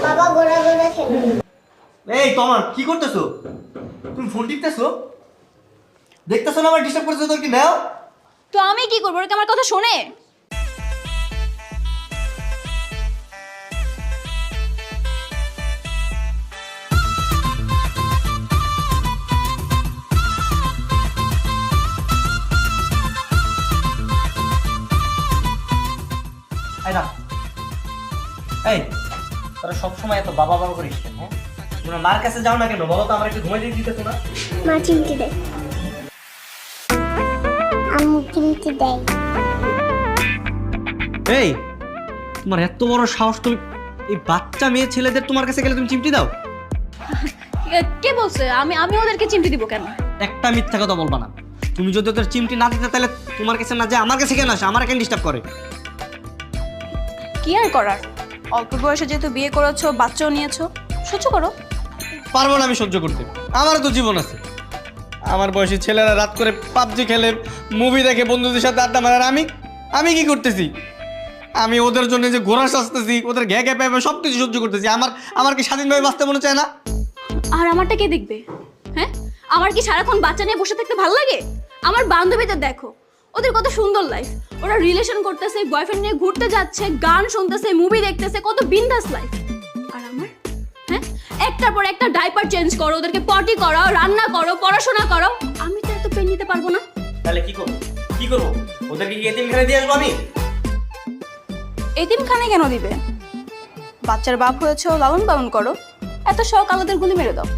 বাবা গোড়া গোড়া খেলে। এই তোমার কি করতেছো? তুমি ফোন টিপতেছো? দেখতেছো না আমার ডিস্টার্ব করতেছো? তোর কি নাও? তো আমি কি করবো? ওরা কি আমার কথা শোনে? এই না, এই তোরা সবসময় এত বাবা বাবা করিস কেন? হ্যাঁ, তোমরা মার কাছে যাও না কেন? বলো তো, আমার একটু ঘুমাই দিতেছো না? মা চিমটি দেয়, আম্মু চিমটি দেয়। এই তোমার এত বড় সাহস, তুমি এই বাচ্চা মেয়ে ছেলেদের তোমার কাছে গেলে তুমি চিমটি দাও? কে বলছে? আমি আমি ওদেরকে চিমটি দিব কেন? একটা মিথ্যা কথা বলবা না। তুমি যদি ওদের চিমটি না দিতে তাহলে তোমার কাছে না যায় আমার কাছে কেন আসে? আমার কেন ডিস্টার্ব করে? কি আর করার, অল্প বয়সে যেহেতু বিয়ে করেছো, বাচ্চাও নিয়েছো, সহ্য করো। পারবো না আমি সহ্য করতে, আমারও তো জীবন আছে। আমার বয়সী ছেলেরা রাত করে পাবজি খেলে, মুভি দেখে, বন্ধুদের সাথে আড্ডা মারে, আর আমি কি করতেছি? আমি ওদের জন্য যে ঘোরা সাজতেছি, ওদের ঘ্যা ঘ্যা পাইবে সব কিছু সহ্য করতেছি। আমার কি স্বাধীনভাবে বাঁচতে মনে চায় না? আর আমারটা কে দেখবে? হ্যাঁ, আমার কি সারাক্ষণ বাচ্চা নিয়ে বসে থাকতে ভালো লাগে? আমার বান্ধবীদের দেখো, ওদের কত সুন্দর লাইফ। ওরা রিলেশন করতেছে, বয়ফ্রেন্ড নিয়ে ঘুরতে যাচ্ছে, গান শুনতেছে, মুভি দেখতেছে, কত বিন্দাস লাইফ। আর আমার, হ্যাঁ, একটার পর একটা ডাইপার চেঞ্জ করো, ওদেরকে পটি করাও, রান্না করো, পড়াশোনা করো। আমি তো এত পেন নিতে পারবো না। তাহলে কি করবো? কি করবো? ওদেরকে কি এতিমখানায় দিয়ে আসবো আমি? এতিমখানে কেন দিবে? বাচ্চার বাপ হয়েছে, লালন পালন করো। এত শখ আলাদের গুলি মেরে দাও।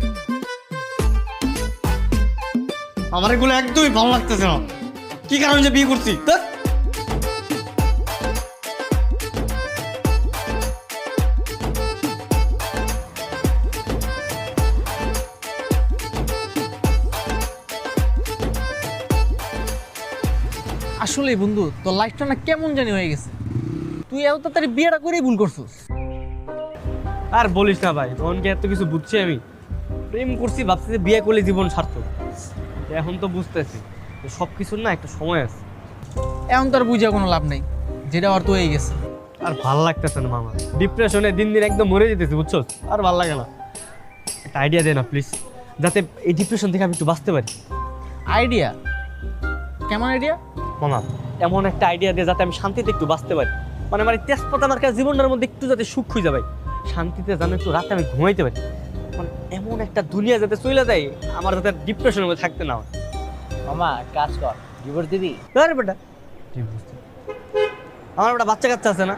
আমার এগুলো একদমই ভালো লাগতেছে না। কি কারণে যে বিয়ে করছি? আসলে বন্ধু, তোর লাইফটা না কেমন জানি হয়ে গেছে। তুই এত তাড়াতাড়ি বিয়েটা করেই ভুল করছিস। আর বলিস না ভাই, তখনকে এত কিছু বুঝছি আমি। প্রেম করছি, ভাবছি যে বিয়ে করলে জীবন সার্থক। এখন তো বুঝতেছি যে সব কিছুর না একটা সময় আছে। এখন তো আর বুঝা কোনো লাভ নেই, যেটা আর তো হয়ে গেছে। আর ভাল লাগতেছে না মামা, ডিপ্রেশনে দিন দিন একদম মরে যেতেছি, বুঝছো? আর ভাল লাগে না। একটা আইডিয়া দে না প্লিজ, যাতে এই ডিপ্রেশন থেকে আমি একটু বাঁচতে পারি। আইডিয়া? কেমন আইডিয়া? মামা, এমন একটা আইডিয়া দে যাতে আমি শান্তিতে একটু বাঁচতে পারি। মানে আমার এই তেজপাতা আমার কাছে জীবনটার মধ্যে একটু যাতে সুখ খুঁজে পাই, শান্তিতে যেন একটু রাতে আমি ঘুমাইতে পারি। মানে এমন একটা দুনিয়া যাতে চলে যায়, আমার যাতে ডিপ্রেশনের মধ্যে থাকতে না হয়। মামা কাজ কর, ডিভোর্স দিবি? আরে বেটা, আমার একটা বাচ্চা কাচ্চা আছে না?